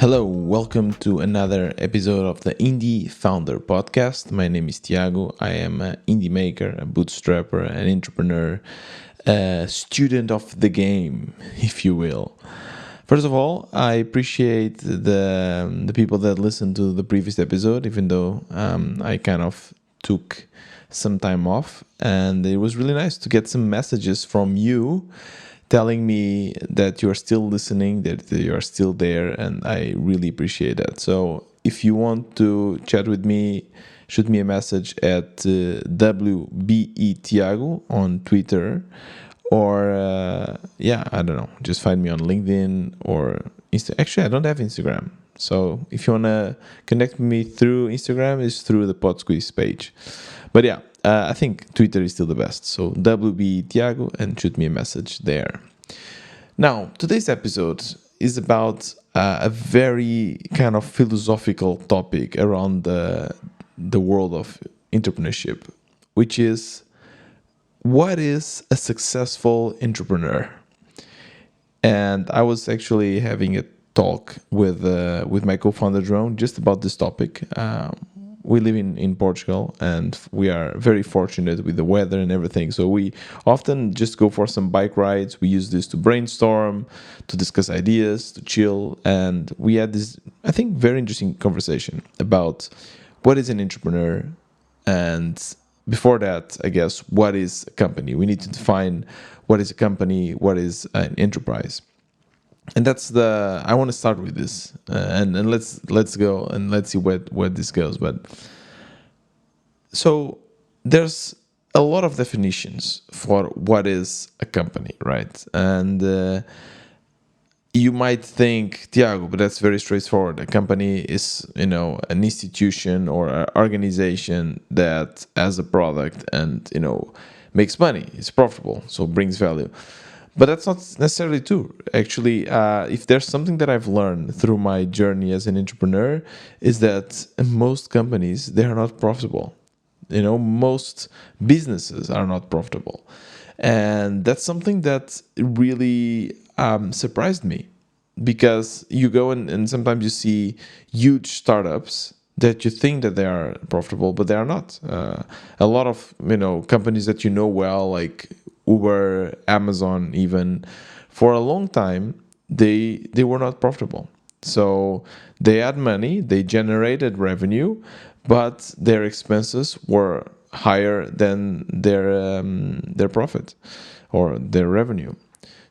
Hello, welcome to another episode of the Indie Founder Podcast. My name is Tiago. I am an indie maker, a bootstrapper, an entrepreneur, a student of the game, if you will. First of all, I appreciate the people that listened to the previous episode, even though I kind of took some time off, and it was really nice to get some messages from you telling me that you're still listening, that you're still there, and I really appreciate that. So if you want to chat with me, shoot me a message at WBETiago on Twitter, or I don't know, just find me on LinkedIn or Actually, I don't have Instagram. So if you want to connect with me through Instagram, it's through the Podsqueeze page. But I think Twitter is still the best. So WB Tiago, and shoot me a message there. Now, today's episode is about a very kind of philosophical topic around the world of entrepreneurship, which is, what is a successful entrepreneur? And I was actually having a talk with my co-founder Jerome just about this topic. We live in Portugal, and we are very fortunate with the weather and everything. So we often just go for some bike rides. We use this to brainstorm, to discuss ideas, to chill. And we had this, I think, very interesting conversation about what is an entrepreneur. And before that, I guess, what is a company? We need to define what is a company, what is an enterprise. And I want to start with this, and let's go and let's see where this goes. But so there's a lot of definitions for what is a company, right? And you might think, Tiago, but that's very straightforward. A company is, an institution or an organization that has a product and, makes money. It's profitable, so brings value. But that's not necessarily true. Actually, if there's something that I've learned through my journey as an entrepreneur, is that most companies, they are not profitable. Most businesses are not profitable. And that's something that really surprised me, because you go and sometimes you see huge startups that you think that they are profitable, but they are not. A lot of companies that well, like Uber, Amazon, even for a long time, they were not profitable. So they had money, they generated revenue, but their expenses were higher than their profit or their revenue.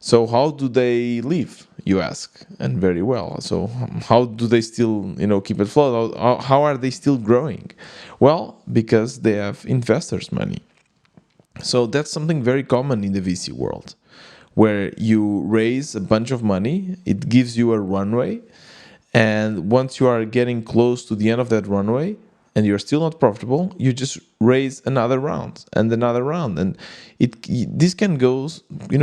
So how do they live, you ask? And very well. So how do they still, keep it afloat? How are they still growing? Well, because they have investors' money. So that's something very common in the VC world, where you raise a bunch of money, it gives you a runway, and once you are getting close to the end of that runway and you're still not profitable, you just raise another round and another round, and this can go,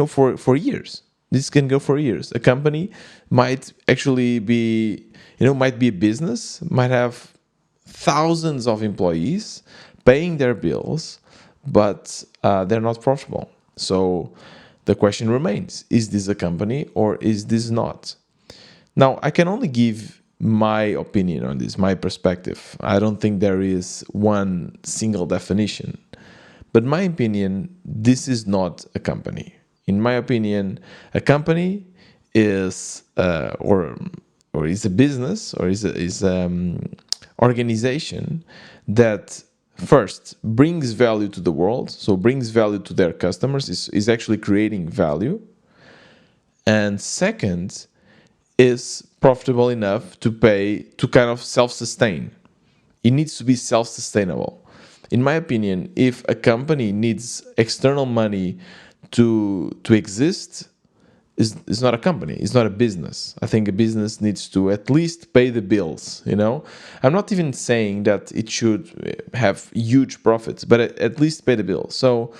for years. This can go for years. A company might actually be, might be a business, might have thousands of employees paying their bills, but they're not profitable. So the question remains, is this a company or is this not? Now, I can only give my opinion on this, my perspective. I don't think there is one single definition. But my opinion, this is not a company. In my opinion, a company is or is a business, or is organization that first brings value to the world, so brings value to their customers, is actually creating value. And second, is profitable enough to kind of self-sustain. It needs to be self-sustainable. In my opinion, if a company needs external money to exist, it's not a company, it's not a business. I think a business needs to at least pay the bills, I'm not even saying that it should have huge profits, but at least pay the bills. So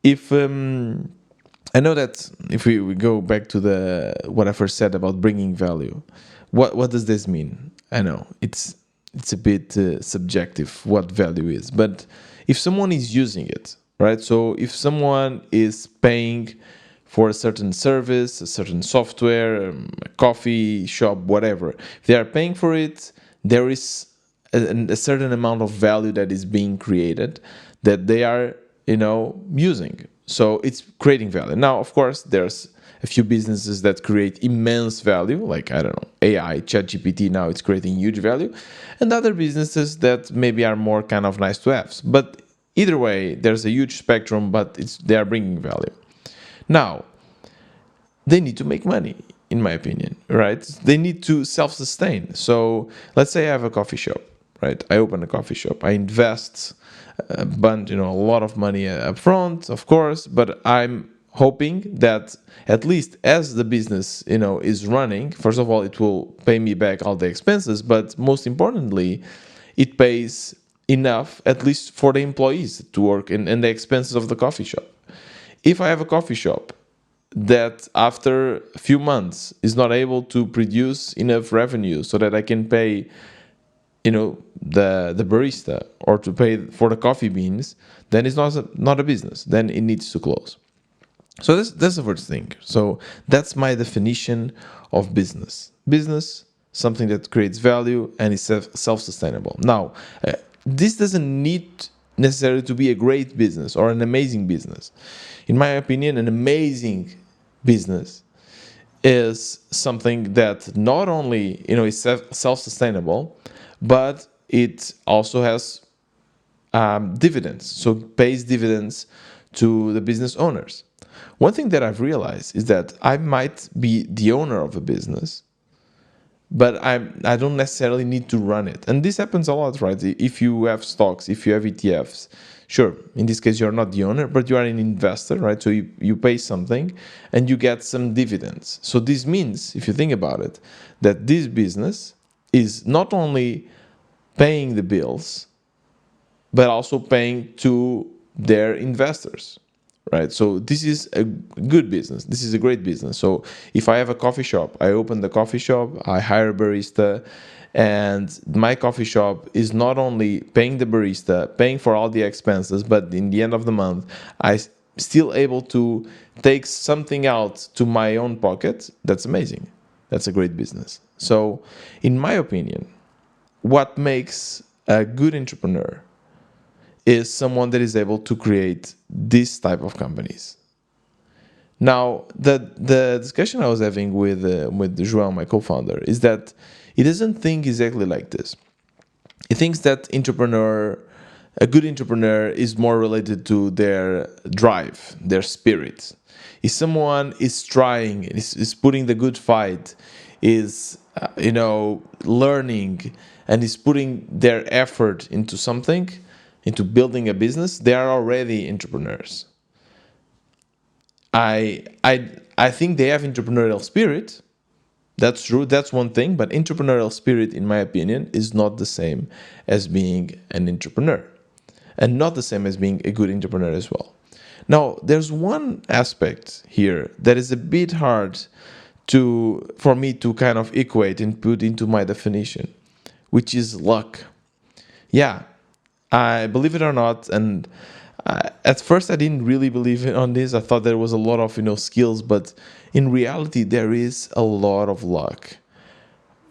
if I know that if we go back to what I first said about bringing value, what does this mean? I know it's a bit subjective what value is, but if someone is using it, right? So if someone is paying for a certain service, a certain software, a coffee shop, whatever. If they are paying for it, there is a certain amount of value that is being created that they are, using. So it's creating value. Now, of course, there's a few businesses that create immense value, like, I don't know, AI, ChatGPT, now it's creating huge value, and other businesses that maybe are more kind of nice to haves. But either way, there's a huge spectrum, but they are bringing value. Now, they need to make money, in my opinion, right? They need to self-sustain. So let's say I have a coffee shop, right? I open a coffee shop. I invest a bunch, a lot of money up front, of course, but I'm hoping that at least as the business, is running, first of all, it will pay me back all the expenses, but most importantly, it pays enough, at least for the employees to work and the expenses of the coffee shop. If I have a coffee shop that after a few months is not able to produce enough revenue so that I can pay, the barista or to pay for the coffee beans, then it's not a business. Then it needs to close. So that's the first thing. So that's my definition of business. Business, something that creates value and is self-sustainable. Now, this doesn't need necessarily to be a great business or an amazing business. In my opinion, an amazing business is something that not only is self-sustainable, but it also has dividends, so pays dividends to the business owners. One thing that I've realized is that I might be the owner of a business, but I don't necessarily need to run it. And this happens a lot, right? If you have stocks, if you have ETFs, sure, in this case, you're not the owner, but you are an investor, right? So you pay something and you get some dividends. So this means, if you think about it, that this business is not only paying the bills, but also paying to their investors, right? So this is a good business. This is a great business. So if I have a coffee shop, I open the coffee shop, I hire a barista, and my coffee shop is not only paying the barista, paying for all the expenses, but in the end of the month, I still able to take something out to my own pocket. That's amazing. That's a great business. So in my opinion, what makes a good entrepreneur is someone that is able to create this type of companies. Now, the discussion I was having with João, my co-founder, is that he doesn't think exactly like this. He thinks that a good entrepreneur is more related to their drive, their spirit. If someone is trying, is putting the good fight, is learning, and is putting their effort into something, into building a business, they are already entrepreneurs. I think they have entrepreneurial spirit. That's true. That's one thing. But entrepreneurial spirit, in my opinion, is not the same as being an entrepreneur, and not the same as being a good entrepreneur as well. Now, there's one aspect here that is a bit hard for me to kind of equate and put into my definition, which is luck. Yeah, I believe it or not, and at first I didn't really believe on this. I thought there was a lot of skills, but in reality there is a lot of luck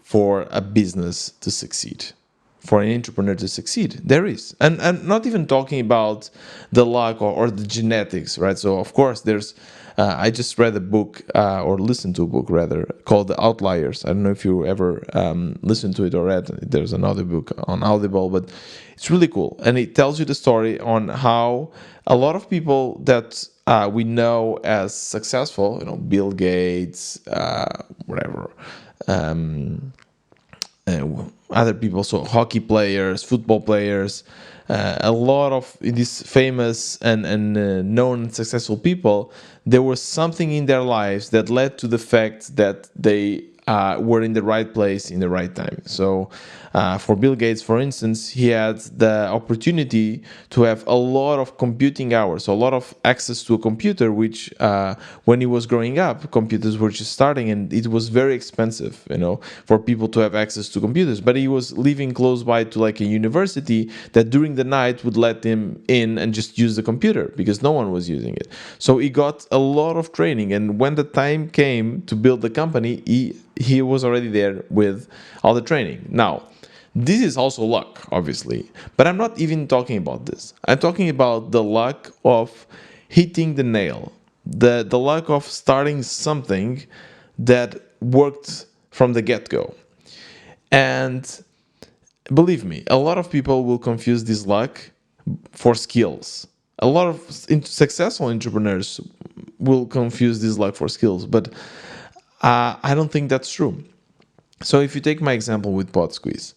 for a business to succeed, for an entrepreneur to succeed. There is, and I'm not even talking about the luck or the genetics, right? So of course there's. I just read a book, or listened to a book rather, called The Outliers. I don't know if you ever listened to it or read. There's another book on Audible, but it's really cool. And it tells you the story on how a lot of people that we know as successful, Bill Gates, whatever, other people, so hockey players, football players, a lot of these famous and known successful people, there was something in their lives that led to the fact that they were in the right place in the right time. So For Bill Gates, for instance, he had the opportunity to have a lot of computing hours, a lot of access to a computer, which when he was growing up, computers were just starting and it was very expensive, for people to have access to computers. But he was living close by to like a university that during the night would let him in and just use the computer because no one was using it. So he got a lot of training, and when the time came to build the company, he was already there with all the training. Now, this is also luck, obviously, but I'm not even talking about this. I'm talking about the luck of hitting the nail, the luck of starting something that worked from the get-go. And believe me, a lot of people will confuse this luck for skills. A lot of successful entrepreneurs will confuse this luck for skills, but I don't think that's true. So if you take my example with Podsqueeze,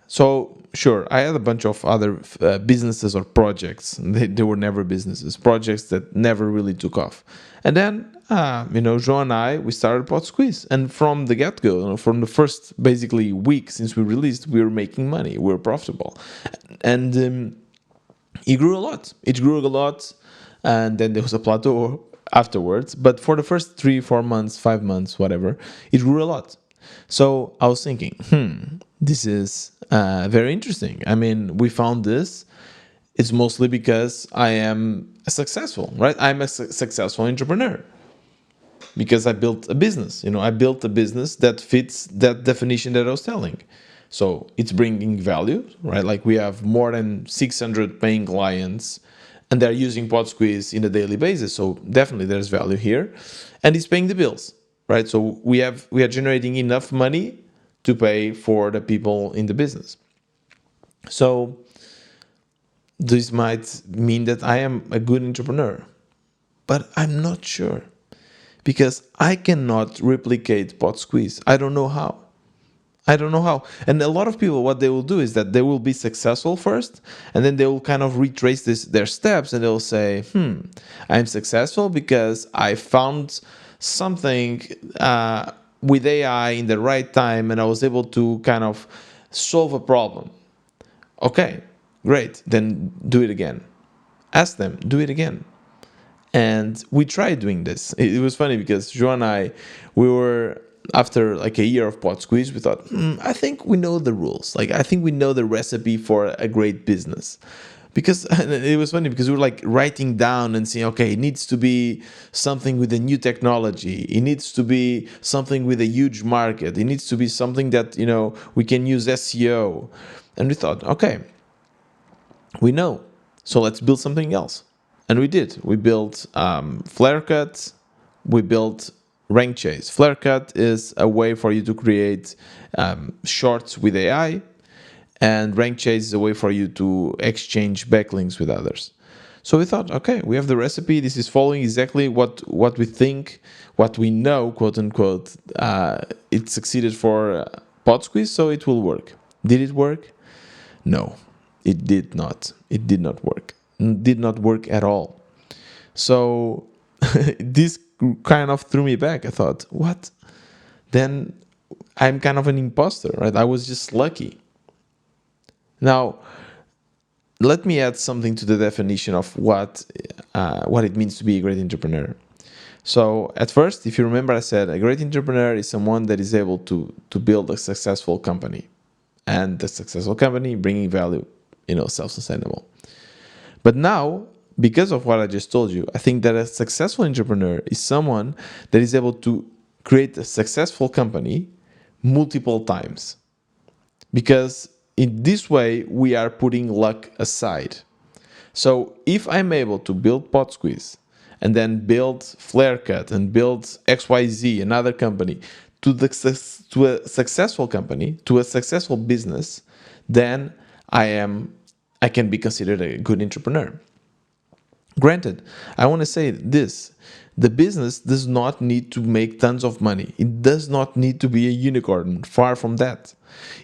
so sure, I had a bunch of other businesses or projects. They were never businesses, projects that never really took off. And then, João and I, we started Podsqueeze. And from the get-go, from the first basically week since we released, we were making money. We were profitable. And it grew a lot. It grew a lot. And then there was a plateau afterwards. But for the first 3, 4 months, 5 months, whatever, it grew a lot. So I was thinking, this is very interesting. I mean, we found this. It's mostly because I am successful, right? I'm a successful entrepreneur because I built a business. I built a business that fits that definition that I was telling. So it's bringing value, right? Like we have more than 600 paying clients and they're using Podsqueeze in a daily basis. So definitely there's value here, and it's paying the bills, right? So we are generating enough money to pay for the people in the business. So this might mean that I am a good entrepreneur, but I'm not sure because I cannot replicate Podsqueeze. I don't know how. And a lot of people, what they will do is that they will be successful first, and then they will kind of retrace their steps, and they'll say, I'm successful because I found something with AI in the right time, and I was able to kind of solve a problem. Okay, great. Then do it again. Ask them, do it again. And we tried doing this. It was funny because João and I, we were, after like a year of Podsqueeze, we thought, I think we know the rules. Like, I think we know the recipe for a great business. Because it was funny because we were like writing down and saying, okay, it needs to be something with a new technology. It needs to be something with a huge market. It needs to be something that, we can use SEO. And we thought, okay, we know. So let's build something else. And we did. We built Flarecut. We built Rank Chase. Flarecut is a way for you to create shorts with AI, and Rank Chase is a way for you to exchange backlinks with others. So we thought, okay, we have the recipe. This is following exactly what we think, what we know, quote unquote. It succeeded for Podsqueeze, so it will work. Did it work? No, it did not. It did not work. It did not work at all. So this kind of threw me back. I thought, what? Then I'm kind of an imposter, right? I was just lucky. Now, let me add something to the definition of what it means to be a great entrepreneur. So at first, if you remember, I said a great entrepreneur is someone that is able to build a successful company, and the successful company bringing value, self-sustainable. But now, because of what I just told you, I think that a successful entrepreneur is someone that is able to create a successful company multiple times. Because in this way, we are putting luck aside. So if I'm able to build Podsqueeze and then build Flarecut and build XYZ, another company, to a successful company, to a successful business, then I can be considered a good entrepreneur. Granted, I want to say this. The business does not need to make tons of money. It does not need to be a unicorn. Far from that.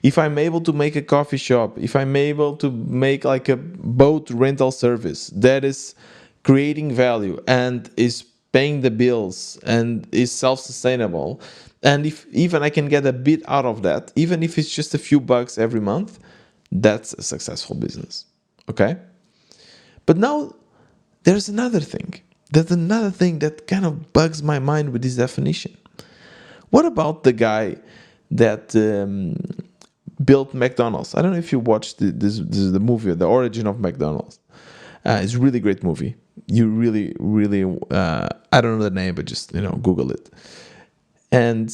If I'm able to make a coffee shop, if I'm able to make like a boat rental service that is creating value and is paying the bills and is self-sustainable, and if even I can get a bit out of that, even if it's just a few bucks every month, that's a successful business. Okay? But now there's another thing. There's another thing that kind of bugs my mind with this definition. What about the guy that built McDonald's? I don't know if you watched the movie, The Origin of McDonald's. It's a really great movie. You really, really, I don't know the name, but just, Google it. And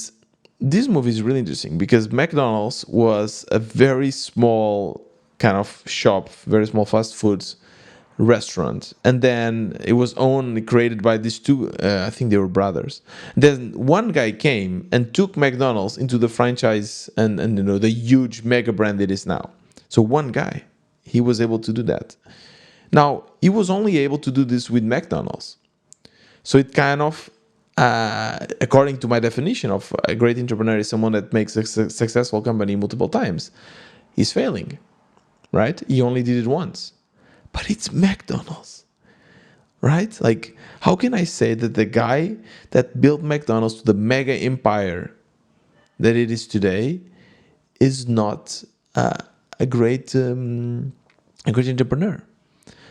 this movie is really interesting because McDonald's was a very small kind of shop, very small fast foods restaurant, and then it was owned, created by these two, I think they were brothers. Then one guy came and took McDonald's into the franchise and the huge mega brand it is now. So one guy, he was able to do that. Now, he was only able to do this with McDonald's. So it kind of, according to my definition of a great entrepreneur is someone that makes a successful company multiple times, he's failing, right? He only did it once. But it's McDonald's, right? Like, how can I say that the guy that built McDonald's to the mega empire that it is today is not a great entrepreneur?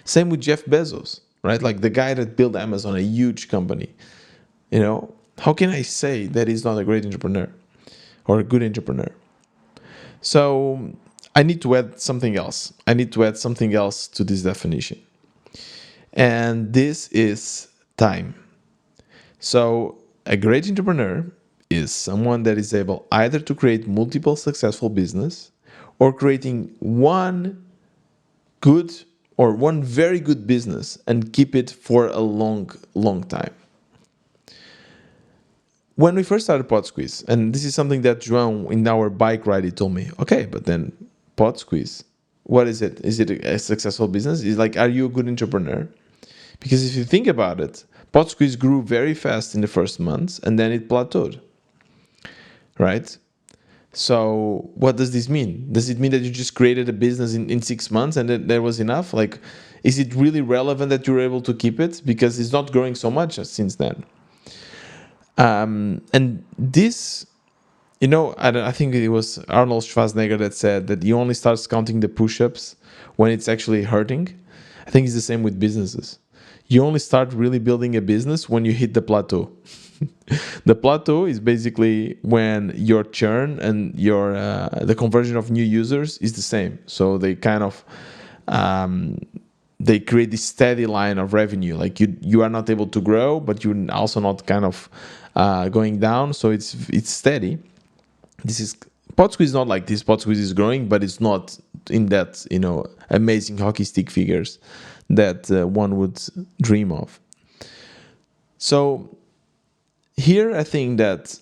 Same with Jeff Bezos, right? Like the guy that built Amazon, a huge company. How can I say that he's not a great entrepreneur or a good entrepreneur? So I need to add something else. I need to add something else to this definition. And this is time. So a great entrepreneur is someone that is able either to create multiple successful business or creating one good or one very good business and keep it for a long, long time. When we first started Podsqueeze, and this is something that João in our bike ride, he told me, okay, but then Podsqueeze, what is it? Is it a successful business? Is like, are you a good entrepreneur? Because if you think about it, Podsqueeze grew very fast in the first months and then it plateaued, right? So what does this mean? Does it mean that you just created a business in 6 months and that was enough? Like, is it really relevant that you're able to keep it? Because it's not growing so much since then. And this, I think it was Arnold Schwarzenegger that said that he only starts counting the push-ups when it's actually hurting. I think it's the same with businesses. You only start really building a business when you hit the plateau. The plateau is basically when your churn and your the conversion of new users is the same. So they kind of they create this steady line of revenue. Like you are not able to grow, but you're also not kind of going down. So it's steady. This is Podsqueeze is not like this. Podsqueeze is growing, but it's not in that amazing hockey stick figures that one would dream of. So here I think that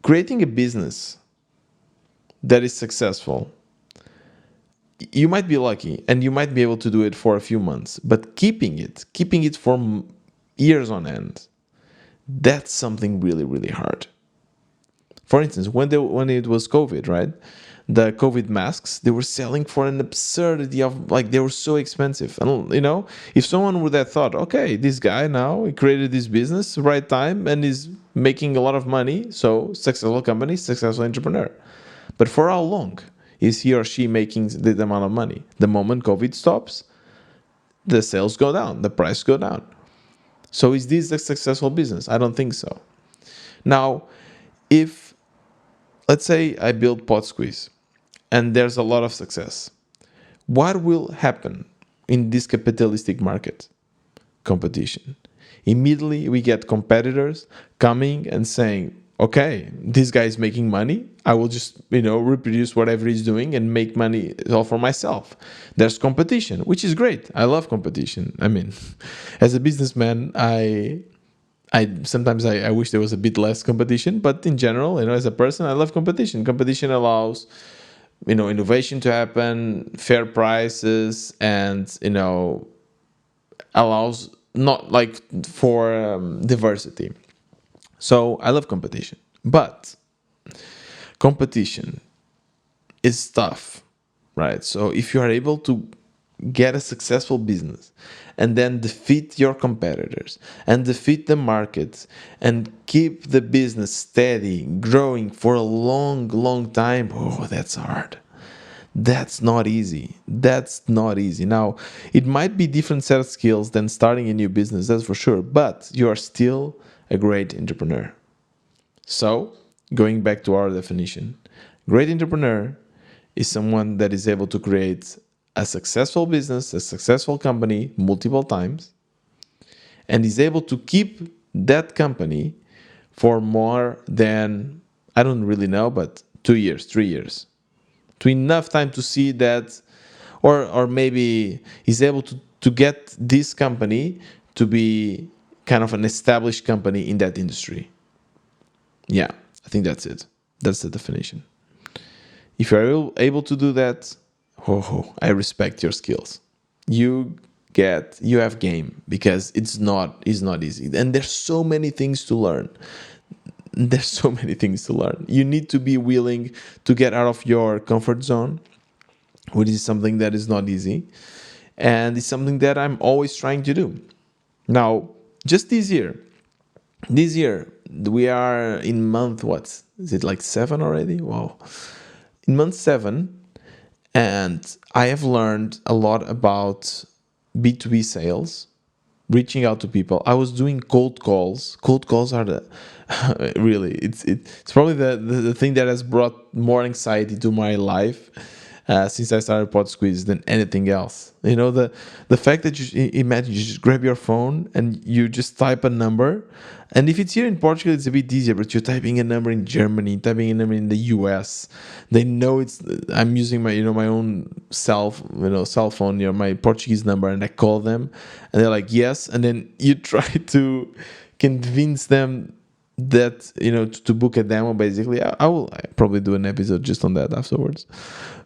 creating a business that is successful, you might be lucky and you might be able to do it for a few months, but keeping it for years on end, that's something really, really hard. For instance, when it was COVID, right? The COVID masks, they were selling for an absurdity of, like, they were so expensive. And, if someone would have thought, okay, this guy now, he created this business, right time, and is making a lot of money, so successful company, successful entrepreneur. But for how long is he or she making the amount of money? The moment COVID stops, the sales go down, the price go down. So is this a successful business? I don't think so. Now, if, let's say I build Podsqueeze and there's a lot of success, what will happen in this capitalistic market? Competition. Immediately we get competitors coming and saying, okay, this guy is making money. I will just, reproduce whatever he's doing and make money all for myself. There's competition, which is great. I love competition. I mean, as a businessman, I sometimes wish there was a bit less competition, but in general, as a person, I love competition. Competition allows, innovation to happen, fair prices, and, allows not like for diversity. So I love competition, but competition is tough, right? So if you are able to get a successful business and then defeat your competitors and defeat the market and keep the business steady, growing for a long, long time, oh, that's hard. That's not easy. That's not easy. Now, it might be different set of skills than starting a new business, that's for sure, but you are still a great entrepreneur. So, going back to our definition, great entrepreneur is someone that is able to create a successful business, a successful company multiple times, and is able to keep that company for more than, I don't really know, but 2 years, 3 years. To enough time to see that, or maybe he's able to get this company to be kind of an established company in that industry. Yeah, I think that's it. That's the definition. If you're able to do that, I respect your skills. You have game, because it's not easy, and there's so many things to learn. You need to be willing to get out of your comfort zone, which is something that is not easy, and it's something that I'm always trying to do. Now, just this year we are in month, what is it, like 7 already? Wow. In month 7, and I have learned a lot about B2B sales, reaching out to people. I was doing cold calls. Cold calls are the really, it's probably the thing that has brought more anxiety to my life since I started Podsqueeze than anything else. You know, the fact that you imagine you just grab your phone and you just type a number, and if it's here in Portugal, it's a bit easier. But you're typing a number in Germany, typing a number in the US, they know I'm using my own cell phone, my Portuguese number, and I call them, and they're like yes, and then you try to convince them that to book a demo. Basically, I will probably do an episode just on that afterwards.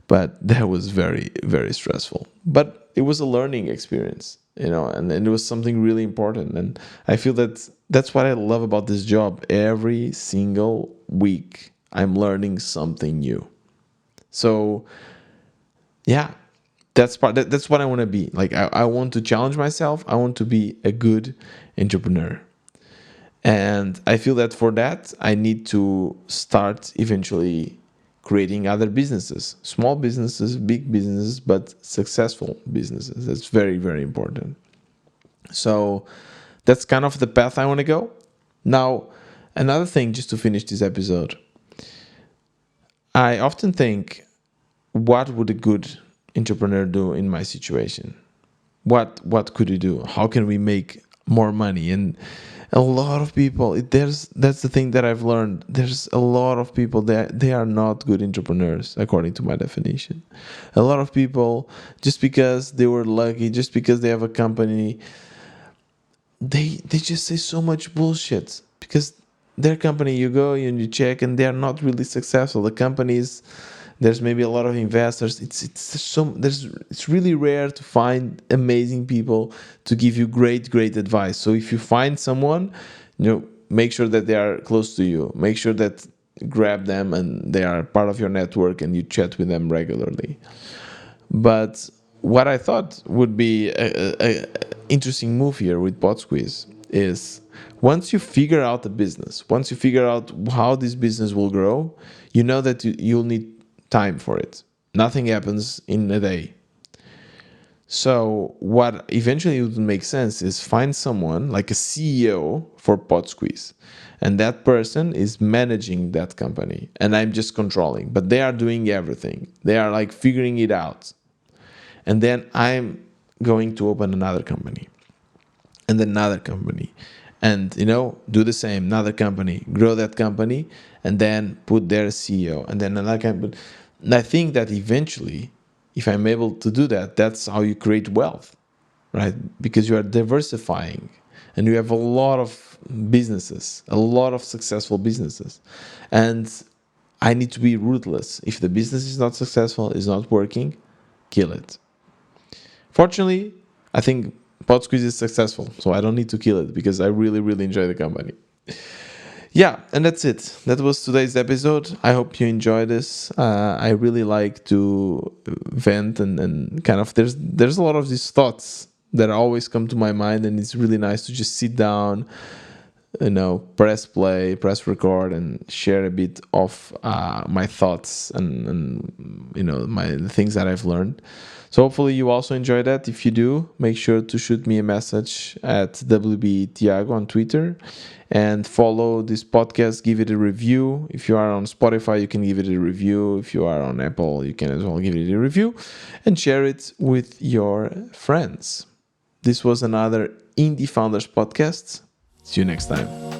But that was very, very stressful. But it was a learning experience, and it was something really important. And I feel that's what I love about this job. Every single week, I'm learning something new. So, yeah, that's what I want to be. Like, I want to challenge myself. I want to be a good entrepreneur. And I feel that for that, I need to start eventually creating other businesses, small businesses, big businesses, but successful businesses. That's very, very important. So that's kind of the path I want to go. Now, another thing, just to finish this episode, I often think, what would a good entrepreneur do in my situation? What could he do? How can we make more money? And a lot of people, that's the thing that I've learned. There's a lot of people that they are not good entrepreneurs, according to my definition. A lot of people, just because they were lucky, just because they have a company, they just say so much bullshit. Because their company, you go and you check, and they are not really successful. The companies, there's maybe a lot of investors. It's really rare to find amazing people to give you great advice. So if you find someone, make sure that they are close to you. Make sure that grab them and they are part of your network and you chat with them regularly. But what I thought would be a interesting move here with Podsqueeze is, once you figure out the business, once you figure out how this business will grow, you know that you'll need time for it. Nothing happens in a day. So what eventually would make sense is find someone like a CEO for Podsqueeze, and that person is managing that company and I'm just controlling, but they are doing everything. They are like figuring it out. And then I'm going to open another company and another company, and do the same, another company, grow that company, and then put their CEO, and then another company. And I think that eventually, if I'm able to do that, that's how you create wealth, right? Because you are diversifying and you have a lot of businesses, a lot of successful businesses. And I need to be ruthless. If the business is not successful, is not working, kill it. Fortunately, I think Podsqueeze is successful, so I don't need to kill it because I really, really enjoy the company. Yeah, and that's it. That was today's episode. I hope you enjoy this. I really like to vent and kind of there's a lot of these thoughts that always come to my mind, and it's really nice to just sit down, press play, press record, and share a bit of my thoughts and the things that I've learned. So hopefully you also enjoy that. If you do, make sure to shoot me a message at WBTiago on Twitter and follow this podcast. Give it a review. If you are on Spotify, you can give it a review. If you are on Apple, you can as well give it a review and share it with your friends. This was another Indie Founders podcast. See you next time.